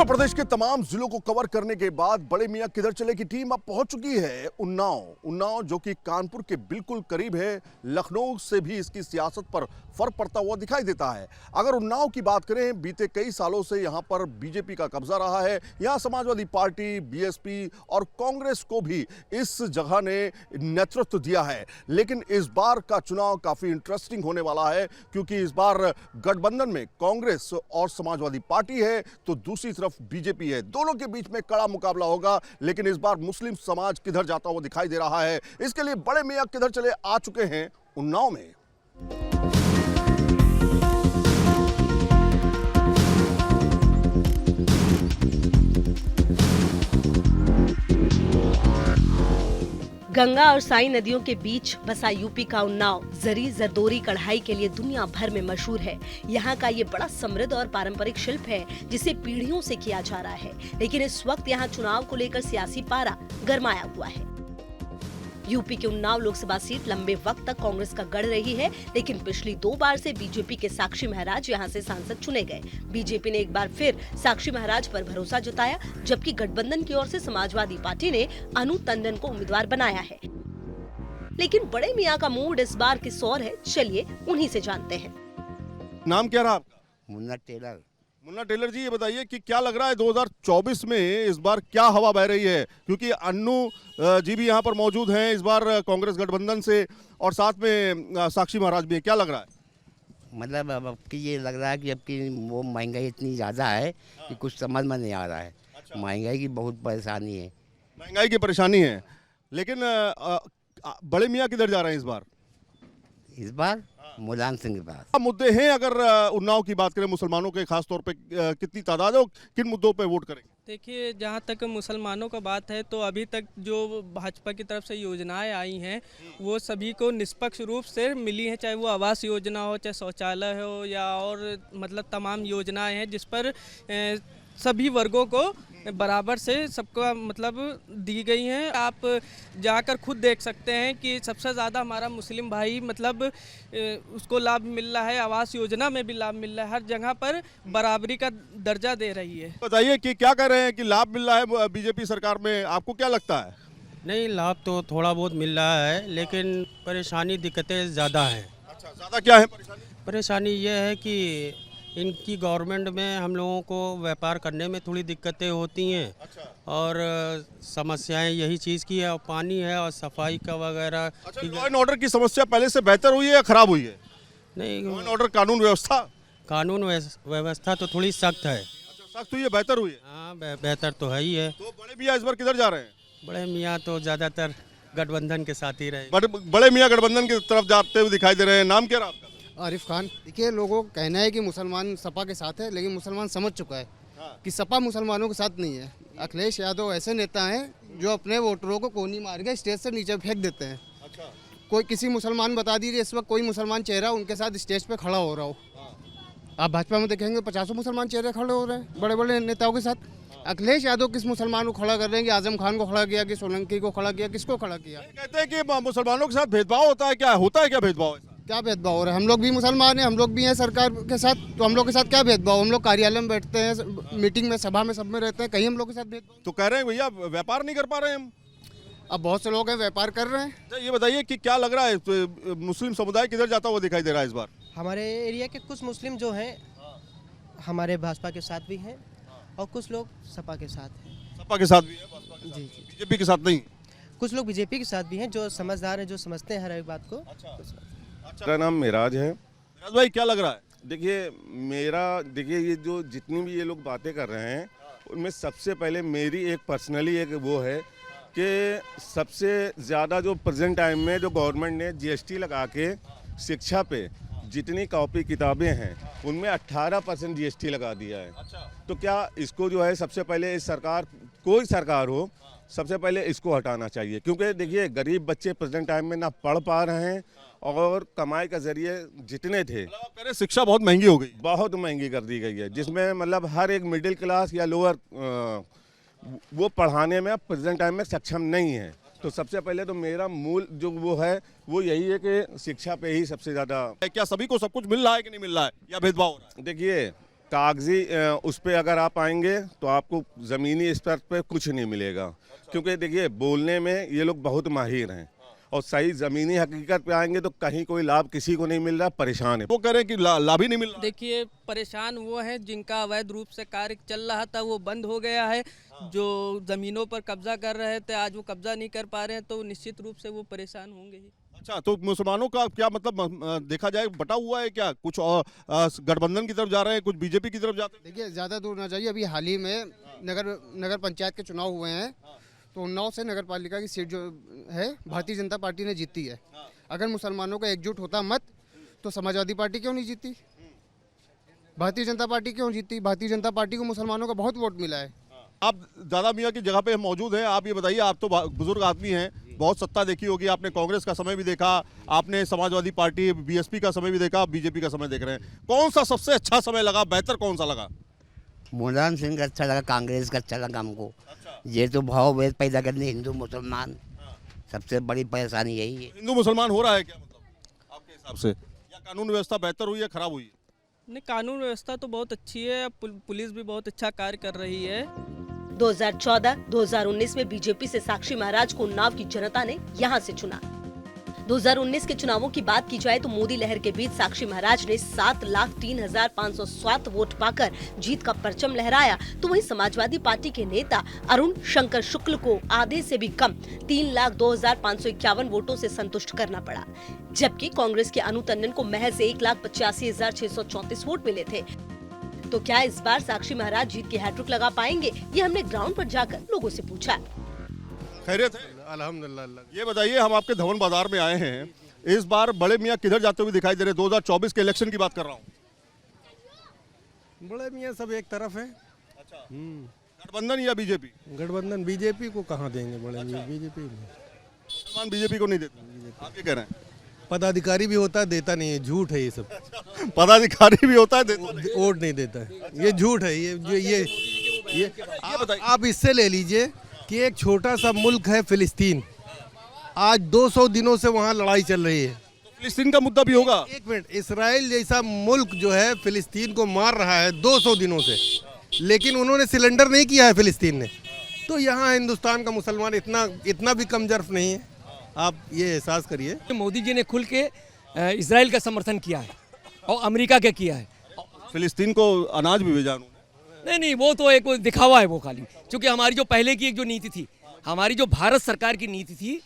प्रदेश के तमाम जिलों को कवर करने के बाद बड़े मियां किधर चले की टीम अब पहुंच चुकी है उन्नाव जो कि कानपुर के बिल्कुल करीब है। लखनऊ से भी इसकी सियासत पर फर्क पड़ता हुआ दिखाई देता है। अगर उन्नाव की बात करें, बीते कई सालों से यहां पर बीजेपी का कब्जा रहा है। यहां समाजवादी पार्टी, बीएसपी और कांग्रेस को भी इस जगह ने नेतृत्व दिया है। लेकिन इस बार का चुनाव काफी इंटरेस्टिंग होने वाला है, क्योंकि इस बार गठबंधन में कांग्रेस और समाजवादी पार्टी है तो दूसरी तरफ बीजेपी है। दोनों के बीच में कड़ा मुकाबला होगा। लेकिन इस बार मुस्लिम समाज किधर जाता हुआ दिखाई दे रहा है, इसके लिए बड़े मियां किधर चले आ चुके हैं उन्नाव में। गंगा और साई नदियों के बीच बसा यूपी का उन्नाव जरी जरदोरी कढ़ाई के लिए दुनिया भर में मशहूर है। यहाँ का ये बड़ा समृद्ध और पारंपरिक शिल्प है जिसे पीढ़ियों से किया जा रहा है। लेकिन इस वक्त यहाँ चुनाव को लेकर सियासी पारा गरमाया हुआ है। यूपी के उन्नाव लोकसभा सीट लंबे वक्त तक कांग्रेस का गढ़ रही है, लेकिन पिछली 2 बार से बीजेपी के साक्षी महाराज यहां से सांसद चुने गए। बीजेपी ने एक बार फिर साक्षी महाराज पर भरोसा जताया, जबकि गठबंधन की ओर से समाजवादी पार्टी ने अनु टंडन को उम्मीदवार बनाया है। लेकिन बड़े मियां का मूड इस बार किस ओर है, चलिए उन्हीं से जानते हैं। नाम क्या रहा आपका? मुन्ना टेलर। मुन्ना टेलर जी, ये बताइए कि क्या लग रहा है 2024 में इस बार क्या हवा बह रही है, क्योंकि अन्नू जी भी यहाँ पर मौजूद हैं इस बार कांग्रेस गठबंधन से, और साथ में साक्षी महाराज भी हैं। क्या लग रहा है? मतलब अब की ये लग रहा है कि अब की वो महंगाई इतनी ज़्यादा है कि कुछ समझ में नहीं आ रहा है। अच्छा। महंगाई की बहुत परेशानी है। महंगाई की परेशानी है, लेकिन बड़े मियाँ किधर जा रहे हैं इस बार? इस बार मुलायम सिंह के पास। क्या मुद्दे हैं? अगर उन्नाव की बात करें, मुसलमानों के खास तौर पे कितनी तादाद है और किन मुद्दों पे वोट करेंगे? देखिए, जहाँ तक मुसलमानों का बात है तो अभी तक जो भाजपा की तरफ से योजनाएं आई हैं वो सभी को निष्पक्ष रूप से मिली हैं, चाहे वो आवास योजना हो, चाहे शौचालय हो, या और मतलब तमाम योजनाएं हैं जिस पर सभी वर्गों को बराबर से सबका मतलब दी गई हैं। आप जाकर खुद देख सकते हैं कि सबसे ज़्यादा हमारा मुस्लिम भाई मतलब उसको लाभ मिल रहा है, आवास योजना में भी लाभ मिल रहा है, हर जगह पर बराबरी का दर्जा दे रही है। बताइए कि क्या कह रहे हैं कि लाभ मिल रहा है बीजेपी सरकार में, आपको क्या लगता है? नहीं, लाभ तो थोड़ा बहुत मिल रहा है, लेकिन परेशानी दिक्कतें ज़्यादा हैं। अच्छा, ज़्यादा क्या है परेशानी? परेशानी ये है कि इनकी गवर्नमेंट में हम लोगों को व्यापार करने में थोड़ी दिक्कतें होती हैं। अच्छा। और समस्याएं यही चीज़ की है, और पानी है और सफाई का वगैरह। अच्छा, लॉ एंड ऑर्डर की समस्या पहले से बेहतर हुई है या खराब हुई है? नहीं, लॉ एंड ऑर्डर, कानून व्यवस्था? कानून व्यवस्था तो थोड़ी सख्त है। अच्छा, सख्त हुई है, बेहतर हुई है? हाँ, बेहतर तो है ही है। तो बड़े मियाँ इस बार किधर जा रहे हैं? बड़े मियाँ तो ज़्यादातर गठबंधन के साथ ही रहे। बड़े मियाँ गठबंधन की तरफ जाते हुए दिखाई दे रहे हैं। नाम क्या रहा आपका? आरिफ खान। देखिए, लोगों का कहना है कि मुसलमान सपा के साथ है, लेकिन मुसलमान समझ चुका है कि सपा मुसलमानों के साथ नहीं है। अखिलेश यादव ऐसे नेता हैं जो अपने वोटरों को कोनी मार के स्टेज से नीचे फेंक देते हैं। अच्छा। कोई किसी मुसलमान बता दीजिए इस वक्त कोई मुसलमान चेहरा उनके साथ स्टेज पे खड़ा हो रहा हो। आप भाजपा में देखेंगे 50 मुसलमान चेहरे खड़े हो रहे हैं बड़े बड़े नेताओं के साथ। अखिलेश यादव किस मुसलमान को खड़ा कर रहे हैं कि आजम खान को खड़ा किया, कि सोलंकी को खड़ा किया, किसको खड़ा किया? कहते हैं कि मुसलमानों के साथ भेदभाव होता है। क्या होता है? क्या भेदभाव? क्या भेदभाव हो रहा है? हम लोग भी मुसलमान हैं, हम लोग भी हैं सरकार के साथ, तो हम लोग के साथ क्या भेदभाव? हम लोग कार्यालय में बैठते हैं, मीटिंग में, सभा में, सब में रहते हैं, कहीं हम लोग के साथ भेदभाव? तो कह रहे हैं भैया व्यापार नहीं कर पा रहे हैं हम। अब बहुत से लोग हैं व्यापार कर रहे हैं। अच्छा, ये बताइए कि क्या लग रहा है, तो मुस्लिम समुदाय किधर जाता हुआ दिखाई दे रहा है इस बार? हमारे एरिया के कुछ मुस्लिम जो हैं हमारे भाजपा के साथ भी हैं और कुछ लोग सपा के साथ हैं। सपा के साथ भी है, भाजपा के साथ, जी। बीजेपी के साथ नहीं। कुछ लोग बीजेपी के साथ भी हैं जो समझदार हैं, जो समझते हैं हर एक बात को। मेरा नाम मिराज है। मिराज भाई, क्या लग रहा है? देखिए ये जो जितनी भी ये लोग बातें कर रहे हैं उनमें सबसे पहले मेरी एक पर्सनली एक वो है कि सबसे ज़्यादा जो प्रेजेंट टाइम में जो गवर्नमेंट ने जीएसटी लगा के शिक्षा पे जितनी कॉपी किताबें हैं उनमें 18% जीएसटी लगा दिया है। अच्छा। तो क्या इसको जो है सबसे पहले इस सरकार, कोई सरकार हो, सबसे पहले इसको हटाना चाहिए, क्योंकि देखिए गरीब बच्चे प्रेजेंट टाइम में ना पढ़ पा रहे हैं और कमाई का जरिए जितने थे, आप कह रहे शिक्षा बहुत महंगी हो गई? बहुत महंगी कर दी गई है, जिसमें मतलब हर एक मिडिल क्लास या लोअर वो पढ़ाने में प्रेजेंट टाइम में सक्षम नहीं है। तो सबसे पहले तो मेरा मूल जो वो है वो यही है कि शिक्षा पे ही सबसे ज़्यादा। क्या सभी को सब कुछ मिल रहा है कि नहीं मिल रहा है, या भेदभाव हो रहा है? देखिए कागजी उस पे अगर आप आएंगे तो आपको ज़मीनी स्तर पे कुछ नहीं मिलेगा, क्योंकि देखिए बोलने में ये लोग बहुत माहिर हैं और सही ज़मीनी हकीकत पे आएंगे तो कहीं कोई लाभ किसी को नहीं मिल रहा, परेशान है। वो कह रहे हैं कि लाभ ही नहीं मिल रहा। देखिए परेशान वो हैं जिनका अवैध रूप से कार्य चल रहा था, वो बंद हो गया है। जो ज़मीनों पर कब्जा कर रहे थे आज वो कब्जा नहीं कर पा रहे हैं, तो निश्चित रूप से वो परेशान होंगे ही। अच्छा, तो मुसलमानों का क्या मतलब देखा जाए बटा हुआ है क्या? कुछ और गठबंधन की तरफ जा रहे हैं, कुछ बीजेपी की तरफ जाते हैं? देखिए ज़्यादा दूर ना जाइए, अभी हाल ही में नगर पंचायत के चुनाव हुए हैं, तो उन्नाव से नगर पालिका की सीट जो है भारतीय जनता पार्टी ने जीती है। अगर मुसलमानों का एकजुट होता मत तो समाजवादी पार्टी क्यों नहीं जीती? भारतीय जनता पार्टी क्यों जीती? भारतीय जनता पार्टी को मुसलमानों का बहुत वोट मिला है। आप दादा मियाँ की जगह पे मौजूद हैं, आप ये बताइए, आप तो बुजुर्ग आदमी हैं, बहुत सत्ता देखी होगी आपने, कांग्रेस का समय भी देखा आपने, समाजवादी पार्टी बीएसपी का समय भी देखा, आप बीजेपी का समय देख रहे हैं। कौन सा सबसे अच्छा समय लगा, बेहतर कौन सा लगा? मुलायम सिंह का अच्छा लगा, कांग्रेस का अच्छा लगा हमको। ये तो भाव भेद पैदा करने हिंदू मुसलमान, सबसे बड़ी परेशानी यही है। हिंदू मुसलमान हो रहा है क्या मतलब आपके हिसाब से, या कानून व्यवस्था बेहतर हुई है खराब हुई है? नहीं, कानून व्यवस्था तो बहुत अच्छी है, पुलिस भी बहुत अच्छा कार्य कर रही है। 2014-2019 में बीजेपी से साक्षी महाराज को उन्नाव की जनता ने यहाँ से चुना। 2019 के चुनावों की बात की जाए तो मोदी लहर के बीच साक्षी महाराज ने 7,03,507 वोट पाकर जीत का परचम लहराया, तो वहीं समाजवादी पार्टी के नेता अरुण शंकर शुक्ल को आधे से भी कम 3,02,551 वोटों से संतुष्ट करना पड़ा, जबकि कांग्रेस के अनु टंडन को महज 1,85,634 वोट मिले थे। तो क्या इस बार साक्षी महाराज जीत की हैट्रिक लगा पाएंगे? ये हमने ग्राउंड पर जाकर लोगों से पूछा। खैरियत है? अल्हम्दुलिल्लाह। ये बताइए, हम आपके धवन बाजार में आए हैं, इस बार बड़े मियाँ किधर जाते हुए दिखाई दे रहे? 2024 के इलेक्शन की बात कर रहा हूँ। बड़े मियाँ सब एक तरफ है। अच्छा, गठबंधन या बीजेपी? गठबंधन बीजेपी को कहाँ देंगे बड़े मियाँ, बीजेपी में मुसलमान बीजेपी को नहीं देते, आप ये कह रहे हैं? पदाधिकारी भी होता है, देता नहीं है, झूठ है ये सब। पदाधिकारी भी होता है, देता नहीं। वोट नहीं देता है, ये झूठ है। ये आप इससे ले लीजिए कि एक छोटा सा मुल्क है फिलिस्तीन, आज 200 दिनों से वहाँ लड़ाई चल रही है। फिलिस्तीन का मुद्दा भी होगा। एक मिनट, इसराइल जैसा मुल्क जो है फिलिस्तीन को मार रहा है 200 दिनों से, लेकिन उन्होंने सिलेंडर नहीं किया है फिलिस्तीन ने। तो यहाँ हिंदुस्तान का मुसलमान इतना भी कमजोर नहीं है, आप ये एहसास करिए। मोदी जी ने खुल के इजराइल का समर्थन किया है और अमेरिका का किया है। फिलिस्तीन को अनाज भी भेजा उन्होंने। नहीं, वो तो एक दिखावा है वो खाली, क्योंकि हमारी जो पहले की एक जो नीति थी, हमारी जो भारत सरकार की नीति थी,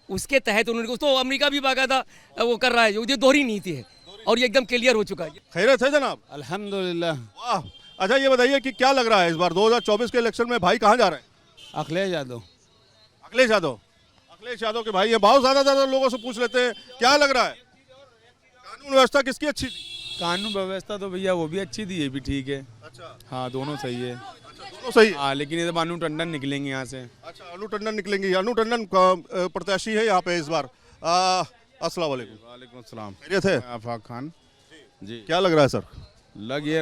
उसके तहत उन्होंने, तो अमेरिका भी बाकायदा वो कर रहा है, ये दोहरी नीति है और ये एकदम क्लियर हो चुका है। खैरियत है जनाब? अल्हम्दुलिल्लाह। वाह, अच्छा ये बताइए कि क्या लग रहा है इस बार 2024 के इलेक्शन में भाई कहाँ जा रहे हैं? अखिलेश यादव। अखिलेश यादव? अखिलेश यादव के भाई है, बहुत ज्यादा लोगों से पूछ लेते हैं, क्या लग रहा है कानून व्यवस्था किसकी अच्छी थी? कानून व्यवस्था तो भैया वो भी अच्छी थी, ये भी ठीक है। अच्छा, हाँ दोनों सही है। दोनों सही है। हाँ, लेकिन ये तो अनु टंडन निकलेंगे यहाँ से। अच्छा, अनु टंडन निकलेंगे, अनु टंडन प्रत्याशी है यहाँ पे इस बार। अस्सलाम वालेकुम। वालेकुम अस्सलाम। खैरियत है? आफाक खान जी। क्या लग रहा है सर? लग ये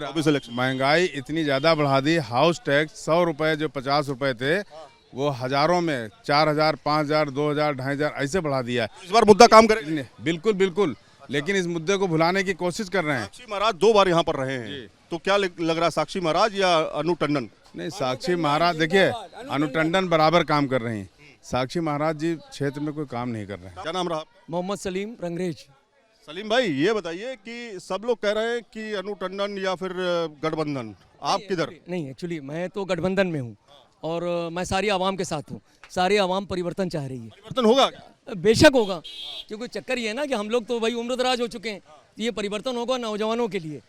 महंगाई इतनी ज़्यादा बढ़ा दी, हाउस टैक्स 100 रुपये जो 50 रुपये थे वो हज़ारों में 4,000, 5,000, 2,000, 2,500 ऐसे बढ़ा दिया है। इस बार मुद्दा काम करेगा? बिल्कुल बिल्कुल, लेकिन इस मुद्दे को भुलाने की कोशिश कर रहे हैं। साक्षी महाराज 2 बार यहाँ पर रहे हैं, तो क्या लग रहा है, साक्षी महाराज या अनु टंडन? नहीं, साक्षी महाराज देखिए अनु टंडन बराबर काम कर रहे हैं, साक्षी महाराज जी क्षेत्र में कोई काम नहीं कर रहे हैं। क्या नाम रहा? मोहम्मद सलीम रंगरेज। सलीम भाई, ये बताइए कि सब लोग कह रहे हैं कि अनु टंडन या फिर गठबंधन, आप किधर? नहीं, एक्चुअली मैं तो गठबंधन में हूँ और मैं सारी आवाम के साथ हूँ। सारी आवाम परिवर्तन चाह रही है। परिवर्तन होगा? बेशक होगा, क्योंकि चक्कर ये है ना कि हम लोग तो भाई उम्रदराज हो चुके हैं, ये परिवर्तन होगा नौजवानों के लिए,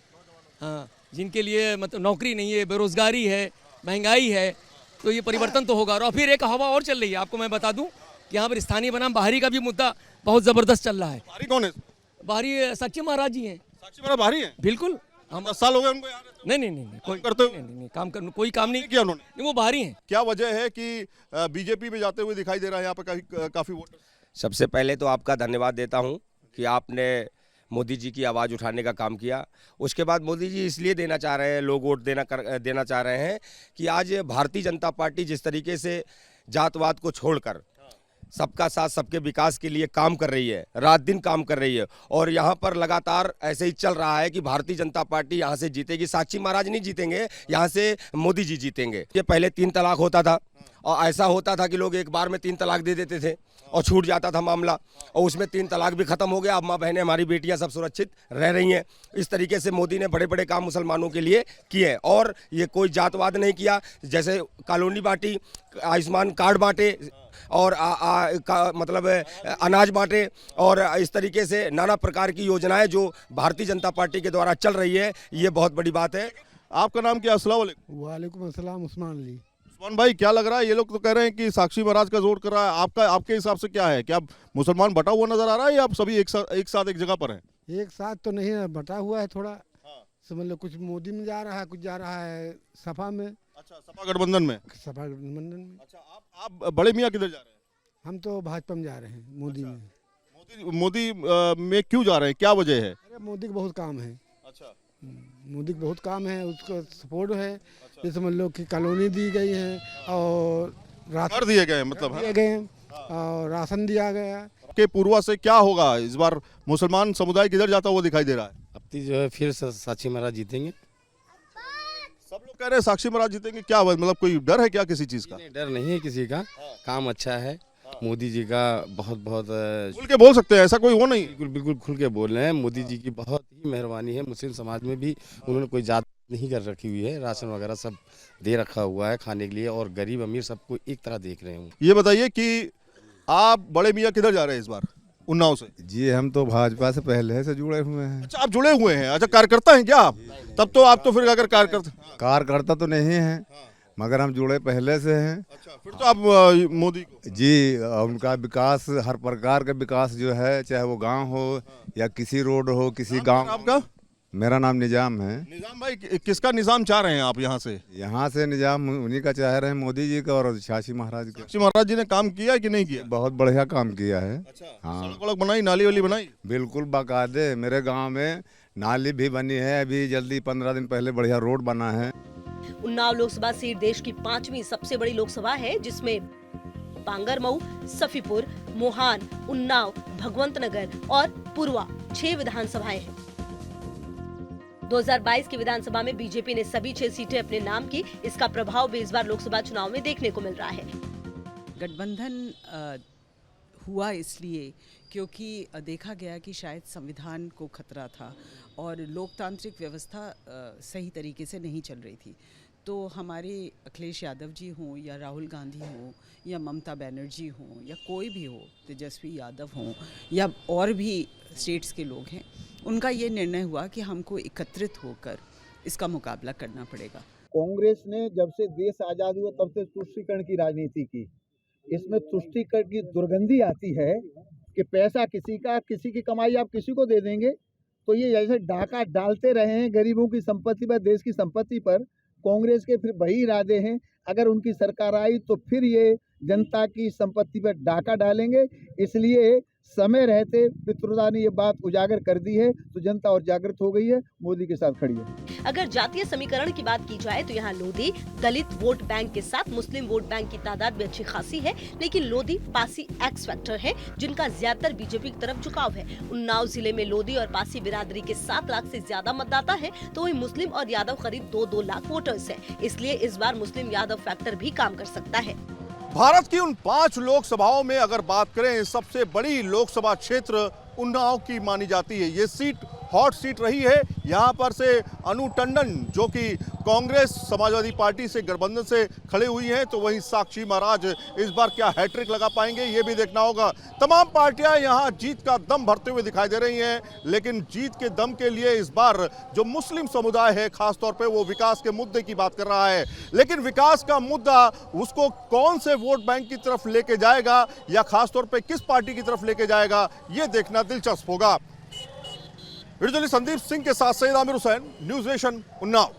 हाँ, जिनके लिए मतलब नौकरी नहीं है, बेरोजगारी है, महंगाई है, तो ये परिवर्तन तो होगा। और फिर एक हवा और चल रही है, आपको मैं बता दूं कि यहाँ पर स्थानीय बनाम बाहरी का भी मुद्दा बहुत ज़बरदस्त चल रहा है। बाहरी कौन है? बाहरी साक्षी महाराज जी हैं। साक्षी महाराज बाहरी है? बिल्कुल, हम 10 साल हो गए उनको यहाँ रहते? नहीं, कोई करते नहीं, काम कर, कोई काम नहीं किया उन्होंने। नहीं, वो बाहरी हैं। क्या वजह है कि बीजेपी में जाते हुए दिखाई दे रहा है यहाँ पे काफी वोट? सबसे पहले तो आपका धन्यवाद देता हूँ कि आपने मोदी जी की आवाज़ उठाने का काम किया। उसके बाद मोदी जी इसलिए देना चाह रहे हैं, लोग वोट देना चाह रहे हैं कि आज भारतीय जनता पार्टी जिस तरीके से जातवाद को छोड़कर सबका साथ सबके विकास के लिए काम कर रही है, रात दिन काम कर रही है। और यहाँ पर लगातार ऐसे ही चल रहा है कि भारतीय जनता पार्टी यहाँ से जीतेगी। साक्षी महाराज नहीं जीतेंगे, यहाँ से मोदी जी जीतेंगे। ये पहले 3 तलाक होता था और ऐसा होता था कि लोग एक बार में 3 तलाक दे देते थे और छूट जाता था मामला, और उसमें 3 तलाक भी खत्म हो गया। अब माँ बहनें, हमारी बेटियां सब सुरक्षित रह रही हैं। इस तरीके से मोदी ने बड़े बड़े काम मुसलमानों के लिए किए और ये कोई जातवाद नहीं किया। जैसे कॉलोनी बांटी, आयुष्मान कार्ड बांटे और मतलब अनाज बांटे, और इस तरीके से नाना प्रकार की योजनाएं जो भारतीय जनता पार्टी के द्वारा चल रही है, ये बहुत बड़ी बात है। आपका नाम क्या? अस्सलाम वालेकुम। वालेकुम अस्सलाम। उस्मान अली। उस्मान भाई, क्या लग रहा है? ये लोग तो कह रहे हैं कि साक्षी महाराज का जोर कर रहा है। आपके हिसाब से क्या है? क्या मुसलमान बटा हुआ नजर आ रहा है या आप सभी एक साथ एक जगह पर हैं? एक साथ तो नहीं है, बटा हुआ है थोड़ा। समझ लो कुछ मोदी में जा रहा है, कुछ जा रहा है सपा में। अच्छा, सपा गठबंधन में। सपा गठबंधन में। अच्छा, आप बड़े मियाँ किधर जा रहे हैं? हम तो भाजपा में जा रहे हैं, मोदी में। मोदी में क्यों जा रहे हैं? क्या वजह है? अरे मोदी का बहुत काम है। अच्छा, मोदी का बहुत काम है, उसको सपोर्ट है। ये समझ लो कि कॉलोनी दी गई है और राशन दिए गए, मतलब दिए गए और राशन दिया गया। के पूर्वा से क्या होगा इस बार? मुसलमान समुदाय किधर जाता हुआ दिखाई दे रहा है? अब जो है फिर साक्षी महाराज जीतेंगे। सब लोग कह रहे हैं साक्षी महाराज जीतेंगे। क्या मतलब कोई डर है क्या किसी चीज का? नहीं, डर नहीं है किसी का। काम अच्छा है मोदी जी का, बहुत बहुत खुल के बोल सकते हैं, ऐसा कोई वो नहीं। बिल्कुल बिल्कुल खुल के बोल रहे हैं। मोदी जी की बहुत ही मेहरबानी है। मुस्लिम समाज में भी उन्होंने कोई जात नहीं कर रखी हुई है। राशन वगैरह सब दे रखा हुआ है खाने के लिए, और गरीब अमीर सबको एक तरह देख रहे हैं। ये बताइए कि आप बड़े मियाँ किधर जा रहे हैं इस बार उन्नाव से? जी हम तो भाजपा से पहले से जुड़े हुए हैं। अच्छा, आप जुड़े हुए हैं। अच्छा, कार्यकर्ता हैं क्या आप? तब तो आप तो फिर अगर कार्यकर्ता तो नहीं है, मगर हम जुड़े पहले से हैं। अच्छा, फिर तो आप मोदी को जी, उनका विकास, हर प्रकार का विकास जो है, चाहे वो गांव हो या किसी रोड हो, किसी गांव। आपका? मेरा नाम निजाम है। निजाम भाई, किसका निजाम चाह रहे हैं आप? यहाँ से निजाम उन्हीं का चाह रहे हैं, मोदी जी का और साक्षी महाराज का। साक्षी महाराज जी ने काम किया कि नहीं किया? बहुत बढ़िया काम किया है। अच्छा, हाँ, सड़क बनाई, नाली वाली बनाई? बिल्कुल बाकायदे। मेरे गांव में नाली भी बनी है, अभी जल्दी 15 दिन पहले बढ़िया रोड बना है। उन्नाव लोकसभा सीट देश की 5वीं सबसे बड़ी लोकसभा है, जिसमें बांगरमऊ, सफीपुर, मोहान, उन्नाव, भगवंत नगर और पुरवा 6 विधानसभाएं हैं। 2022 की विधानसभा में बीजेपी ने सभी 6 सीटें अपने नाम की। इसका प्रभाव भी इस बार लोकसभा चुनाव में देखने को मिल रहा है। गठबंधन हुआ इसलिए क्योंकि देखा गया कि शायद संविधान को खतरा था और लोकतांत्रिक व्यवस्था सही तरीके से नहीं चल रही थी। तो हमारे अखिलेश यादव जी हों या राहुल गांधी हों या ममता बनर्जी हों या कोई भी हो, तेजस्वी यादव हों या और भी स्टेट्स के लोग हैं, उनका ये निर्णय हुआ कि हमको एकत्रित होकर इसका मुकाबला करना पड़ेगा। कांग्रेस ने जब से देश आज़ाद हुआ तब से तुष्टीकरण की राजनीति की। इसमें तुष्टीकरण की दुर्गंधी आती है कि पैसा किसी की कमाई आप किसी को दे देंगे, तो ये जैसे डाका डालते रहे हैं गरीबों की संपत्ति पर, देश की संपत्ति पर। कांग्रेस के फिर वही इरादे हैं, अगर उनकी सरकार आई तो फिर ये जनता की संपत्ति पर डाका डालेंगे। इसलिए समय रहते पितृदा ने ये बात उजागर कर दी है, तो जनता और जागृत हो गई है, मोदी के साथ खड़ी है। अगर जातीय समीकरण की बात की जाए तो यहाँ लोधी दलित वोट बैंक के साथ मुस्लिम वोट बैंक की तादाद भी अच्छी खासी है, लेकिन लोधी पासी एक्स फैक्टर है, जिनका ज्यादातर बीजेपी की तरफ झुकाव है। उन्नाव जिले में लोधी और पासी बिरादरी के 7 लाख से ज्यादा मतदाता है, तो वही मुस्लिम और यादव करीब 2-2 लाख वोटर्स है। इसलिए इस बार मुस्लिम यादव फैक्टर भी काम कर सकता है। भारत की उन 5 लोकसभाओं में अगर बात करें, सबसे बड़ी लोकसभा क्षेत्र उन्नाव की मानी जाती है। ये सीट हॉट सीट रही है। यहाँ पर से अनु टंडन जो कि कांग्रेस समाजवादी पार्टी से गठबंधन से खड़े हुई हैं, तो वहीं साक्षी महाराज इस बार क्या हैट्रिक लगा पाएंगे, ये भी देखना होगा। तमाम पार्टियां यहाँ जीत का दम भरते हुए दिखाई दे रही हैं, लेकिन जीत के दम के लिए इस बार जो मुस्लिम समुदाय है खासतौर पे वो विकास के मुद्दे की बात कर रहा है। लेकिन विकास का मुद्दा उसको कौन से वोट बैंक की तरफ लेके जाएगा या खासतौर पे किस पार्टी की तरफ लेके जाएगा, ये देखना दिलचस्प होगा। संदीप सिंह के साथ सईद आमिर हुसैन, न्यूज़ नेशन, उन्नाव।